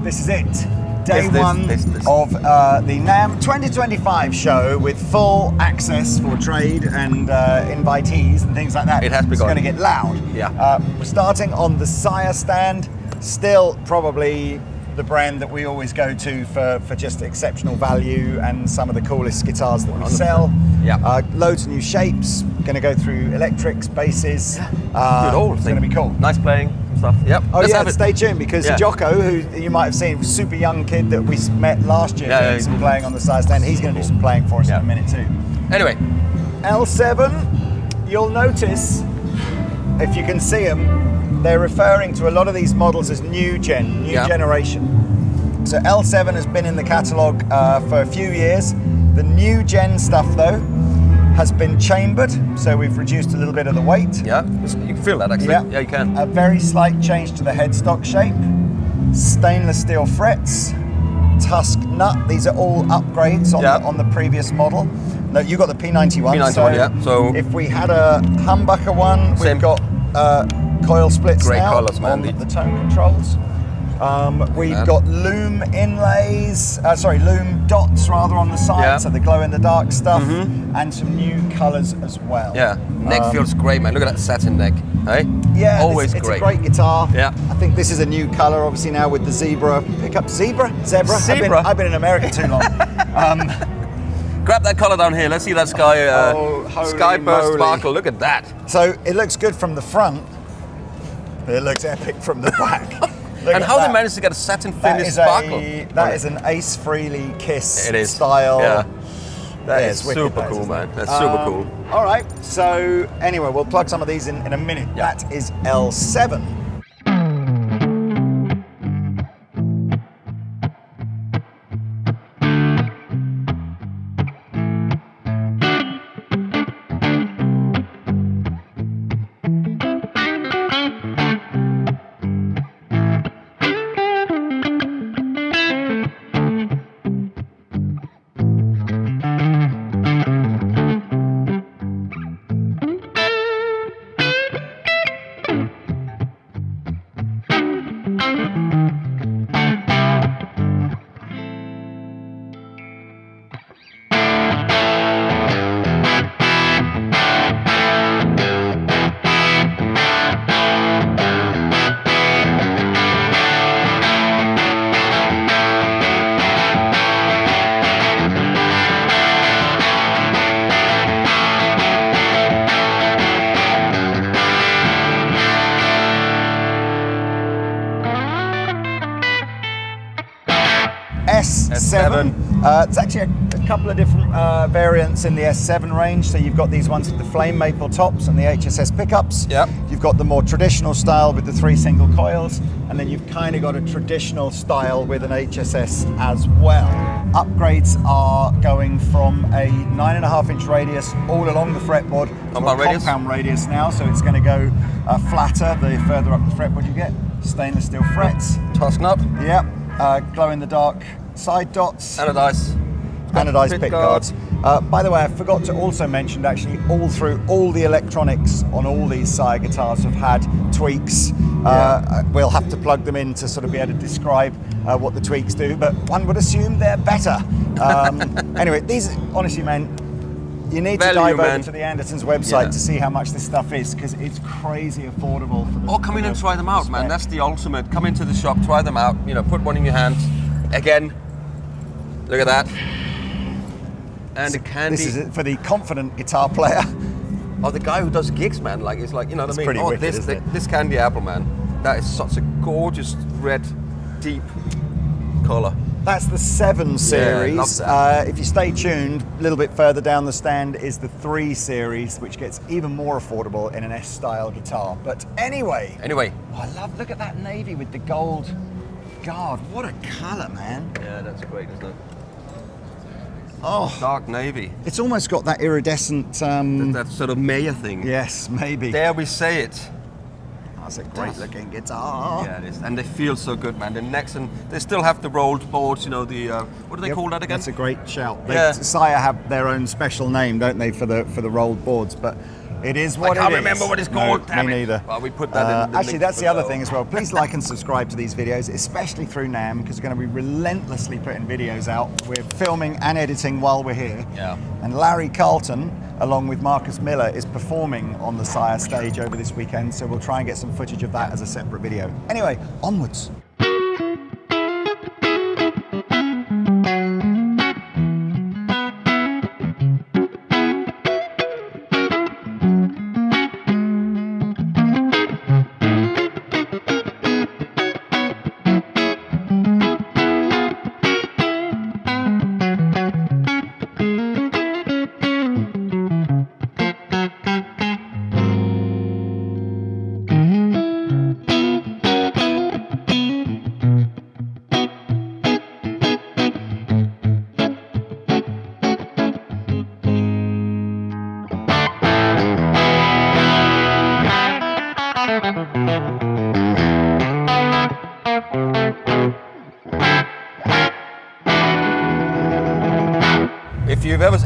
This is it. Day one of the NAMM 2025 show with full access for trade and invitees and things like that. It has begun. It's going to get loud. Yeah. We're starting on the Sire stand. Still probably the brand that we always go to for just exceptional value and some of the coolest guitars that we 100%. sell. Yeah. Loads of new shapes. Going to go through electrics, basses. It's going to be cool. Nice playing stuff. Yep. Oh yeah, stay tuned because Jocko, who you might have seen, super young kid that we met last year doing some playing on the Sire stand, he's going to do some playing for us in a minute too. Anyway. L7, you'll notice, if you can see them, they're referring to a lot of these models as new gen, new generation. So L7 has been in the catalogue for a few years. The new gen stuff though has been chambered, so we've reduced a little bit of the weight. Yeah, you can feel that actually. Yeah, you can. A very slight change to the headstock shape. Stainless steel frets, tusk nut. These are all upgrades on the previous model. No, you got the P91. P91, So if we had a humbucker one, we've got coil splits Great now colours, man. on the tone controls. We've got loom inlays, loom dots rather on the side, so the glow in the dark stuff, and some new colours as well. Yeah, neck feels great, man. Look at that satin neck, hey? Yeah, always it's great. a great guitar. Yeah, I think this is a new colour, obviously now with the zebra pickup. Zebra. I've been in America too long. Grab that colour down here. Let's see that sky sky burst sparkle. Look at that. So it looks good from the front. It looks epic from the back. And how they managed to get a satin finish sparkle. That is an Ace Frehley Kiss it is. style. Yeah. That is wicked, super cool, man. That's super cool. All right, so anyway, we'll plug some of these in a minute. Yeah. That is L7. S7. It's actually a couple of different variants in the S7 range. So you've got these ones with the flame maple tops and the HSS pickups. Yep. You've got the more traditional style with the 3 single coils, and then you've kind of got a traditional style with an HSS as well. Upgrades are going from a 9.5-inch radius all along the fretboard to a compound radius now, so it's going to go flatter the further up the fretboard you get. Stainless steel frets. Tusk nut. Yep. Glow in the dark side dots. Anodized pick guards. By the way, I forgot to also mention actually all the electronics on all these Sire guitars have had tweaks. We'll have to plug them in to sort of be able to describe what the tweaks do, but one would assume they're better. Anyway, these, honestly, man, you need to dive over to the Andertons website to see how much this stuff is, because it's crazy affordable for the. Or come in and try them out, man. That's the ultimate. Come into the shop, try them out. You know, put one in your hand. Again, look at that. And the candy. This is for the confident guitar player. Oh, the guy who does gigs, man. Like, it's like, you know what I mean? Pretty wicked, this candy apple, man. That is such a gorgeous red, deep colour. That's the 7 series. If you stay tuned, a little bit further down the stand is the 3 series, which gets even more affordable in an S-style guitar. But anyway. Oh, look at that navy with the gold. God, what a colour, man. Yeah, that's great, isn't it? Oh, dark navy. It's almost got that iridescent... that sort of Mayer thing. Yes, maybe. Dare we say it. That's a great looking guitar. Yeah, it is. And they feel so good, man. The necks, and they still have the rolled boards, you know, the, what do they call that again? That's a great shout. Yeah. Sire have their own special name, don't they, for the rolled boards, but It is what it is. I can't remember what it's called. No, me neither. Well, we put that in the actually, link that's the other below. thing as well. Please like and subscribe to these videos, especially through NAMM, because we're going to be relentlessly putting videos out. We're filming and editing while we're here. Yeah. And Larry Carlton, along with Marcus Miller, is performing on the Sire stage over this weekend, so we'll try and get some footage of that as a separate video. Anyway, onwards.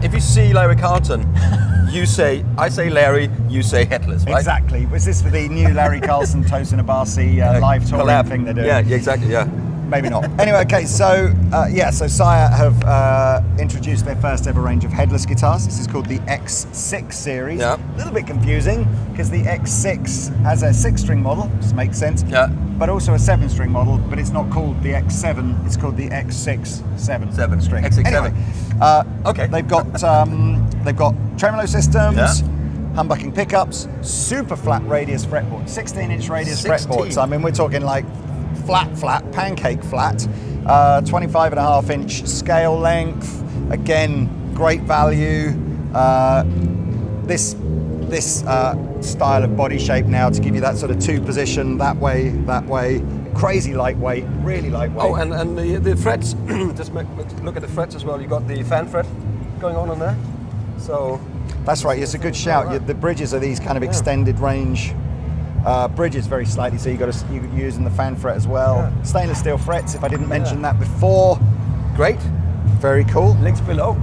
If you see Larry Carlton, I say Larry, you say Headless, right? Exactly. Was this for the new Larry Carlson, Tosin Abasi live touring collab thing they're doing? Yeah, exactly, yeah. Maybe not. Anyway, okay, so so Sire have introduced their first ever range of headless guitars. This is called the X6 series. Yeah. A little bit confusing because the X6 has a 6-string model, which makes sense. Yeah. But also a 7-string model, but it's not called the X7, it's called the X6 7-string. X6 Anyway, okay. They've got tremolo systems, humbucking pickups, super flat radius fretboard, 16-inch radius fretboards. I mean, we're talking like flat, pancake flat, 25.5-inch scale length. Again, great value. This style of body shape now to give you that sort of 2-position, that way, crazy lightweight, really lightweight. Oh, and the frets, just look at the frets as well. You got the fan fret going on there. So that's right, it's a good shout. Right. The bridges are these kind of extended range bridges very slightly, so you're using the fan fret as well. Yeah. Stainless steel frets, if I didn't mention that before. Great. Very cool. Links below.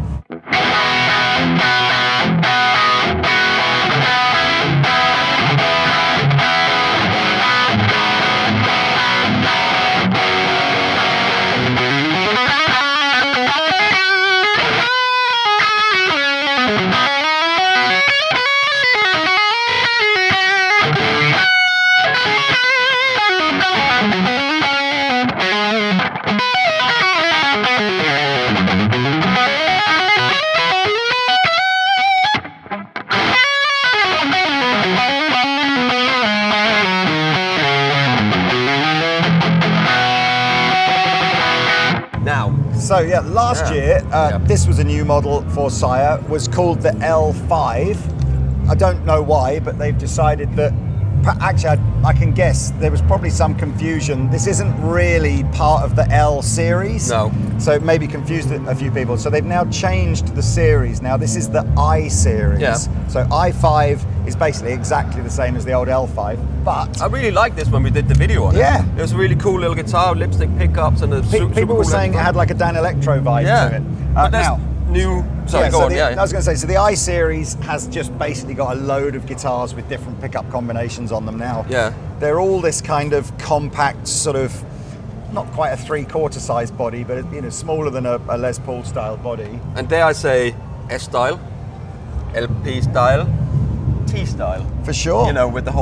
So yeah, last year, this was a new model for Sire, was called the L5. I don't know why, but they've decided that, actually I can guess, there was probably some confusion. This isn't really part of the L series. No. So it maybe confused a few people. So they've now changed the series. Now this is the I series. Yeah. So I5 is basically exactly the same as the old L5, but I really liked this when we did the video on it. Yeah. It was a really cool little guitar, lipstick pickups, and people were saying it had like a Dan Electro vibe to it. But that's now, new. Sorry, go on. I was going to say, so the I series has just basically got a load of guitars with different pickup combinations on them now. Yeah. They're all this kind of compact, sort of, not quite a 3/4 size body, but smaller than a Les Paul style body. And there I say S style, LP style, T style. For sure. With the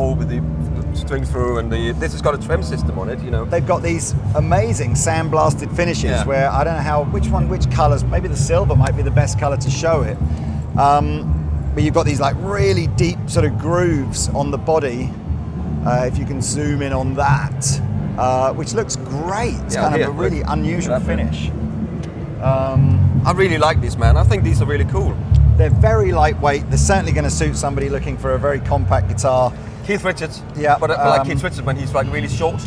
string through, and this has got a trem system on it. They've got these amazing sandblasted finishes where I don't know which colours. Maybe the silver might be the best colour to show it. But you've got these like really deep sort of grooves on the body. If you can zoom in on that, which looks great. It's kind of a really unusual finish. I really like these, man. I think these are really cool. They're very lightweight. They're certainly going to suit somebody looking for a very compact guitar. Keith Richards. Yeah. But I like Keith Richards when he's like really short.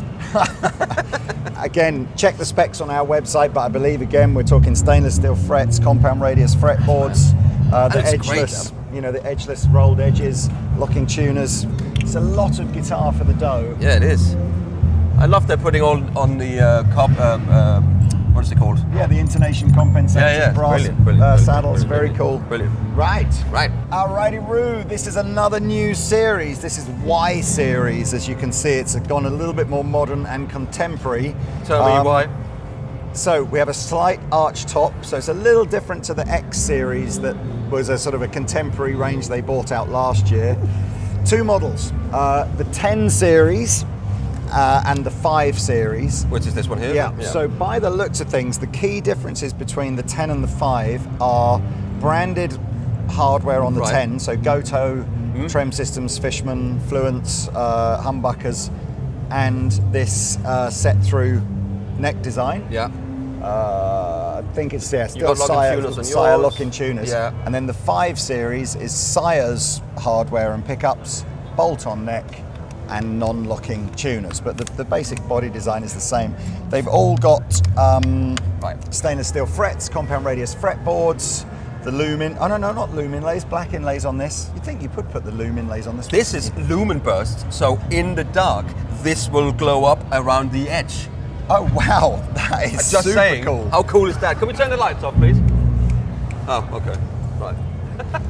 Again, check the specs on our website, but I believe again we're talking stainless steel frets, compound radius fretboards, the edgeless, the edgeless rolled edges, locking tuners. It's a lot of guitar for the dough. Yeah, it is. I love they're putting on the what is it called? Yeah, the intonation compensated brass brilliant, saddles. Very cool. Brilliant. Right. Right. Alrighty-roo. This is another new series. This is Y series. As you can see, it's gone a little bit more modern and contemporary. Tell me why. So we have a slight arch top. So it's a little different to the X series that was a sort of a contemporary range they bought out last year. Two models, the 10 series and the 5 series. Which is this one here? Yeah. So by the looks of things, the key differences between the 10 and the 5 are branded hardware on the 10. So Goto, Trem Systems, Fishman, Fluence, humbuckers, and this set through neck design. Yeah. I think it's still Sire Sire locking tuners. Yeah. And then the 5 series is Sire's hardware and pickups, bolt-on neck, and non-locking tuners. But the basic body design is the same. They've all got stainless steel frets, compound radius fretboards, the lumen. Oh no, not lumen inlays, black inlays on this. You'd think you could put the lumen inlays on this. This is lumen burst, so in the dark, this will glow up around the edge. Oh wow, that is Just super saying, cool. How cool is that? Can we turn the lights off, please? Oh, okay, right.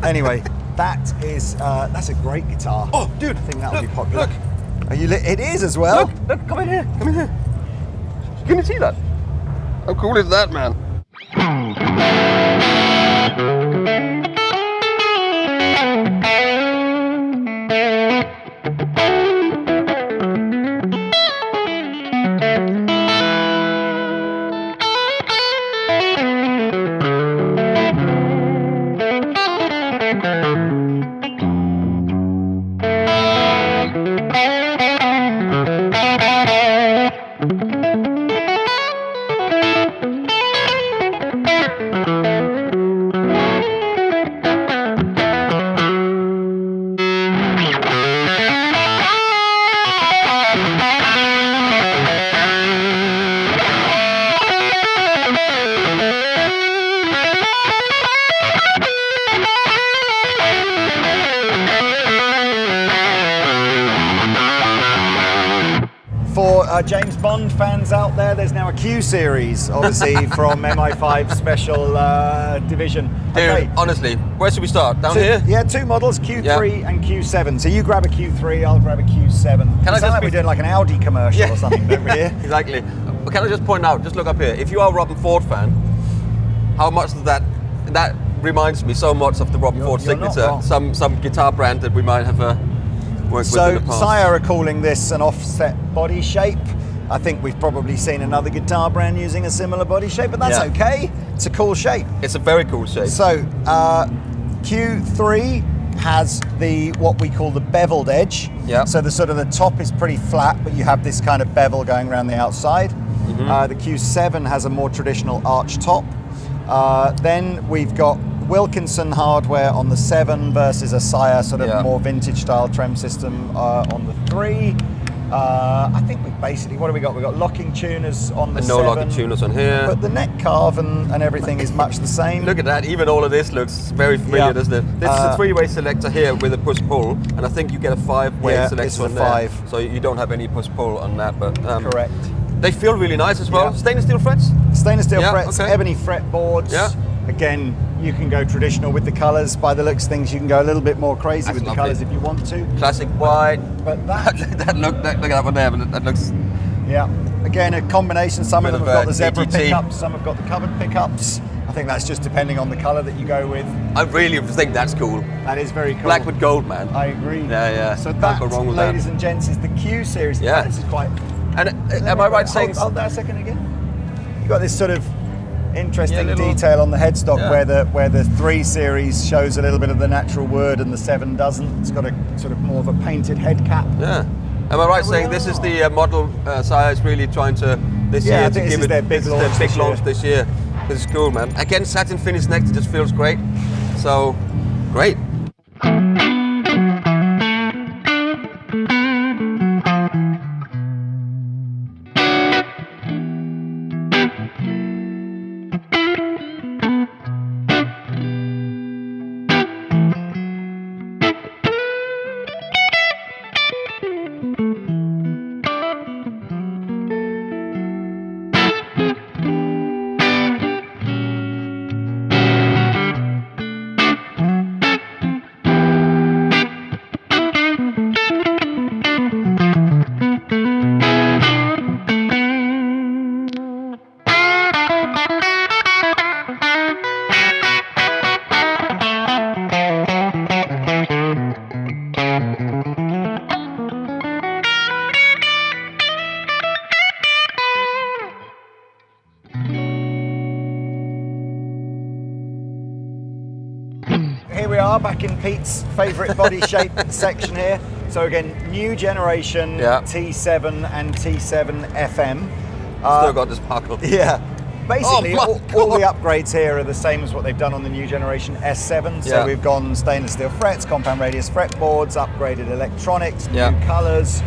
Anyway, that's a great guitar. Oh, dude, I think that would be popular. Look. Are you it is as well. Look, come in here, come in here. Can you see that? How cool is that, man? James Bond fans out there, there's now a Q series, obviously, from MI5 Special Division. Dude, Okay. honestly, where should we start? Down here? Yeah, 2 models, Q3 and Q7. So you grab a Q3, I'll grab a Q7. Can I just we're doing like an Audi commercial or something, don't we here? Exactly. But can I just point out, just look up here, if you are a Robin Ford fan, how much does that reminds me so much of the Robin Ford you're not signature, wrong. some guitar brand that we might have worked with in the past. Sire are calling this an offset body shape. I think we've probably seen another guitar brand using a similar body shape, but that's okay. It's a cool shape. It's a very cool shape. So Q3 has what we call the beveled edge. Yeah. So the top is pretty flat, but you have this kind of bevel going around the outside. The Q7 has a more traditional arch top. Then we've got Wilkinson hardware on the 7 versus a Sire sort of more vintage style trem system on the 3. I think we basically, what have we got? We've got locking tuners on the 7. No locking tuners on here. But the neck carve and everything is much the same. Look at that, even all of this looks very familiar, doesn't it? This is a 3-way selector here with a push-pull, and I think you get a 5-way selector on there. So you don't have any push-pull on that, but... Correct. They feel really nice as well. Stainless steel frets? Stainless steel frets, ebony fretboards. Yeah. Again, you can go traditional with the colours. By the looks of things, you can go a little bit more crazy with the colours if you want to. Classic white. But that look at that one there, but that looks... Yeah. Again, a combination. Some of them have got the zebra DGT. pickups, some have got the covered pickups. I think that's just depending on the colour that you go with. I really think that's cool. That is very cool. Black with gold, man. I agree. Yeah. So Can't that, go wrong with ladies and gents, is the Q series. Yeah. This is quite... And am I right saying... Hold that a second again. You've got this sort of interesting little detail on the headstock where the 3 series shows a little bit of the natural wood and the 7 doesn't. It's got a sort of more of a painted head cap. Yeah. Am I right saying this is the model Sire is really trying to this year I to think give this is it their big launch this year? This is cool, man. Again, satin finish neck, it just feels great. So, great. are back in Pete's favourite body shape section here. So again, new generation T7 and T7 FM. Still got this buckle. Yeah. Basically, Oh all the upgrades here are the same as what they've done on the new generation S7. So we've gone stainless steel frets, compound radius fretboards, upgraded electronics, new colours,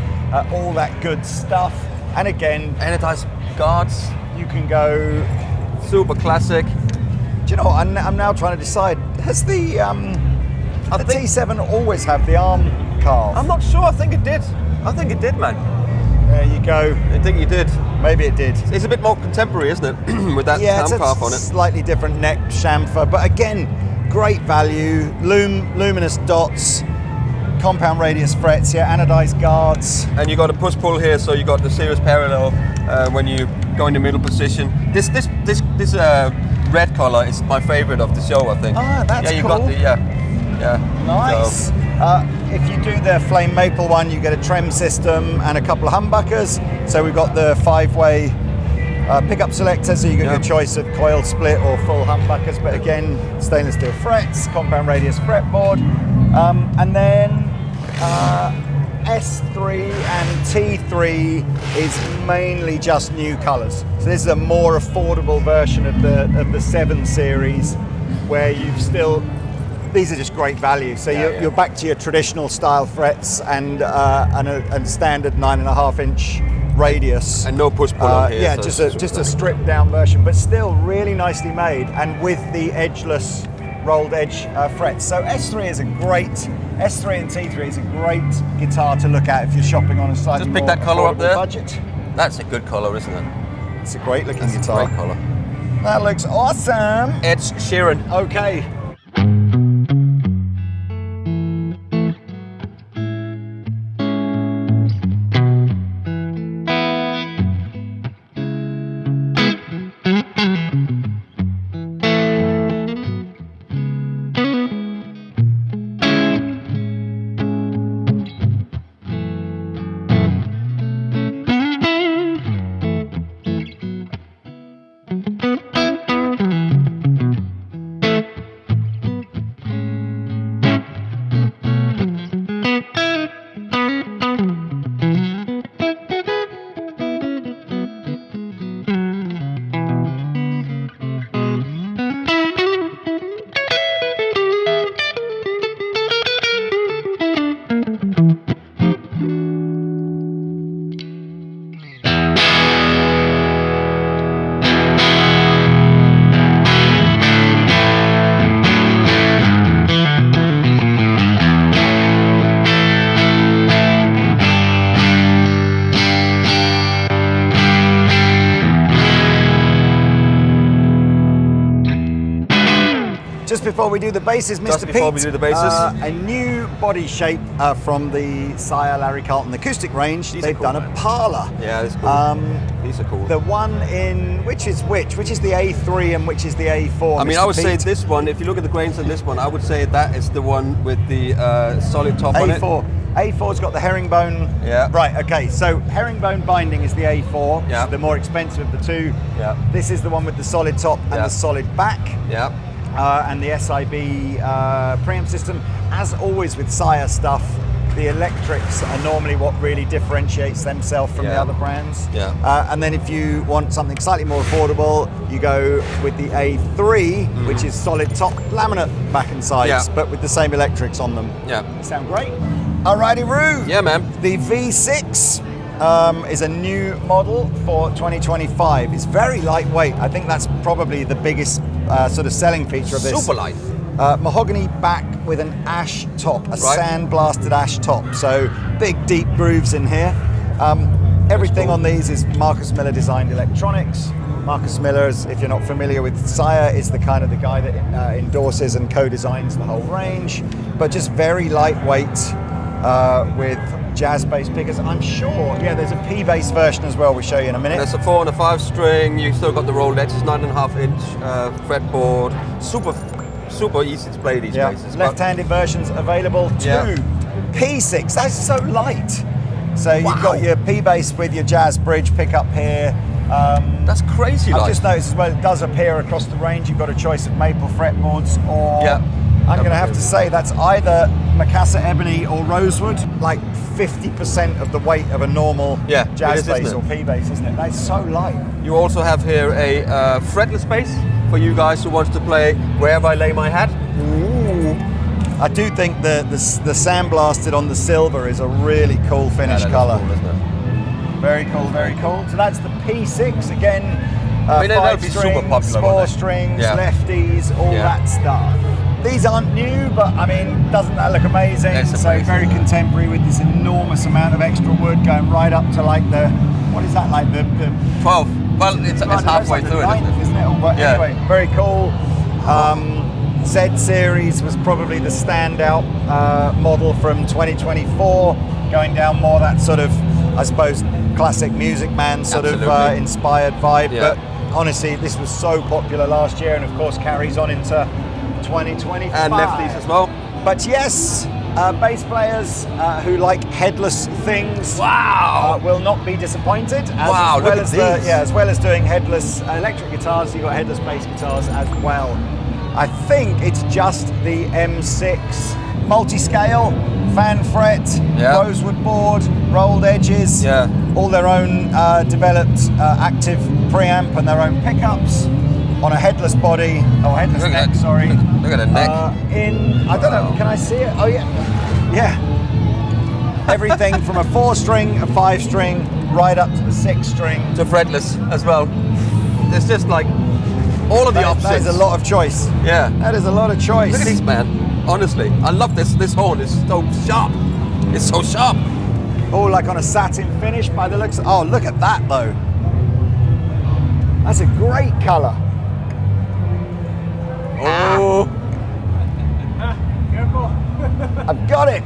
all that good stuff. And again, anodized guards. You can go super classic. Do you know what? I'm now trying to decide. Has the T7 always have the arm carve? I'm not sure. I think it did. I think it did, man. There you go. I think you did. Maybe it did. It's a bit more contemporary, isn't it? With that arm carve on it. Slightly different neck chamfer, but again, great value. Luminous dots, compound radius frets, anodized guards. And you got a push-pull here, so you got the series parallel when you go in the middle position. This red color is my favorite of the show, I think. Ah, that's cool. You got the Nice. So. If you do the flame maple one, you get a trem system and a couple of humbuckers. So we've got the 5-way pickup selector, so you get your choice of coil split or full humbuckers. But again, stainless steel frets, compound radius fretboard, and then S3 and T3 is mainly just new colours. So this is a more affordable version of the 7 series, where you've still. These are just great value. So you're back to your traditional style frets and standard 9.5-inch radius. And no push pull on here. Yeah, so just a stripped down version, but still really nicely made, and with the edgeless rolled edge frets. So S3 and T3 is a great guitar to look at if you're shopping on a slightly just pick more that color up there. budget. That's a good color, isn't it? It's a great looking guitar. A great color. That looks awesome. It's Sheeran. Okay. Just before we do the basses, Mr. Pete, a new body shape from the Sire Larry Carlton acoustic range. They've done a parlor. Yeah, it's cool. These are cool. The one in, which is the A3 and which is the A4? I mean, I would say this one, if you look at the grains on this one, I would say that is the one with the solid top on it. A4's got the herringbone. Yeah. Right, okay, so herringbone binding is the A4, yeah. the more expensive of the two. Yeah. This is the one with the solid top and the solid back. Yeah. And the SIB preamp system. As always with Sire stuff, the electrics are normally what really differentiates themselves from the other brands. Yeah. And then if you want something slightly more affordable, you go with the A3, which is solid top laminate back and sides, but with the same electrics on them. Yeah. Sound great? Alrighty, Roo. Yeah, man. The V6 is a new model for 2025. It's very lightweight. I think that's probably the biggest sort of selling feature of this. Super light. Mahogany back with an ash top, a sand-blasted ash top. So big, deep grooves in here. Everything on these is Marcus Miller designed electronics. Marcus Miller, if you're not familiar with Sire, is the kind of the guy that endorses and co-designs the whole range. But just very lightweight with jazz bass pickers. I'm sure, there's a P bass version as well. We'll show you in a minute. There's a 4 and a 5 string. You still got the rolled edges, 9.5-inch fretboard. Super easy to play these basses. Left-handed versions available too. P6. That's so light. So you've got your P bass with your jazz bridge pickup here. That's crazy light. I've just noticed as well, it does appear across the range. You've got a choice of maple fretboards or I'm going to have to say that's either Macassar ebony or rosewood. Like 50% of the weight of a normal jazz bass or P bass, isn't it? That's so light. You also have here a fretless bass for you guys who wants to play wherever I lay my hat. Ooh. I do think the sandblasted on the silver is a really cool finish colour. Cool, isn't it? Very cool, very cool. So that's the P6 again. I mean, five be strings, super popular, 4 strings, lefties, all that stuff. These aren't new, but I mean, doesn't that look amazing? It's so amazing. very contemporary with this enormous amount of extra wood going right up to like the, what is that, like the 12. Well, it's halfway like through it, isn't it? But anyway, very cool. Z series was probably the standout model from 2024, going down more that sort of, I suppose, classic Music Man sort of inspired vibe. But honestly, this was so popular last year, and of course carries on into 2025. And lefties as well. But yes, bass players who like headless things will not be disappointed. As well as doing headless electric guitars, you've got headless bass guitars as well. I think it's just the M6 multi-scale, fan fret, rosewood board, rolled edges, all their own developed active preamp and their own pickups on a headless body, headless neck, sorry. Look at the neck. I don't know, can I see it? Oh yeah. Everything from a 4-string, a 5-string, right up to the 6-string. To fretless as well. It's just like all of the options. That is a lot of choice. Yeah. That is a lot of choice. Look at this, man. Honestly, I love this. This horn is so sharp. It's so sharp. Oh, like on a satin finish by the looks. Oh, look at that though. That's a great colour. Oh. Careful. I've got it.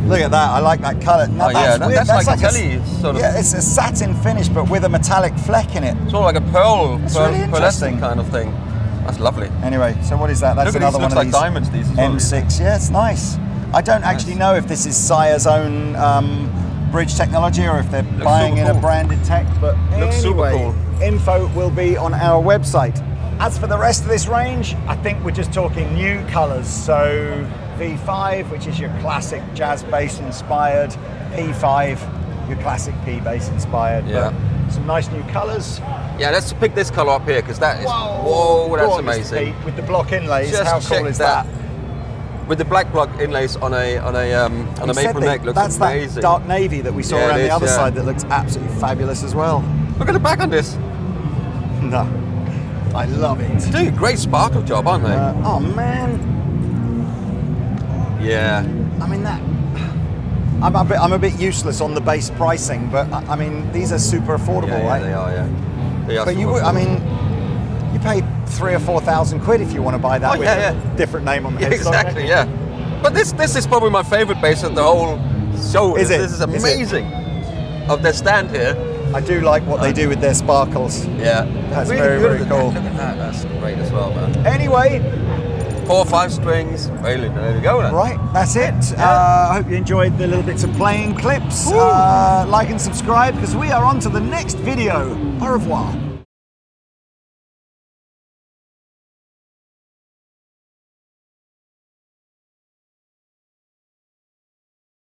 Look at that. I like that colour. No, that's like a telly sort of. Yeah, it's a satin finish, but with a metallic fleck in it. It's sort of like a really interesting kind of thing. That's lovely. Anyway, so what is that? That's another one of like these. Diamonds, these as well. M6. Yeah, it's nice. I don't actually know if this is Sire's own bridge technology or if they're buying in a branded tech, but looks super cool. Info will be on our website. As for the rest of this range, I think we're just talking new colours. So V5, which is your classic jazz bass inspired, P5, your classic P bass inspired. But some nice new colours. Yeah, let's pick this colour up here because that is that's amazing. With the block inlays, how cool is that? With the black block inlays on a maple neck, looks that's amazing. That dark navy that we saw around the other side that looks absolutely fabulous as well. Look at the back on this. No, I love it. They're doing a great sparkle job, aren't they? Oh man. Yeah. I mean that. I'm a bit useless on the bass pricing, but I mean these are super affordable, right? They are. They are. But you pay 3,000 or 4,000 quid if you want to buy that with a different name on the head. Exactly, But this is probably my favorite bass of the whole show. Is it? This is amazing. Of their stand here. I do like what they do with their sparkles. Yeah. That's really, very cool. Look at that. That's great as well, man. Anyway. 4 or 5 strings. Really, there we go then. Right, that's it. I hope you enjoyed the little bits of playing clips. Like and subscribe because we are on to the next video. Au revoir.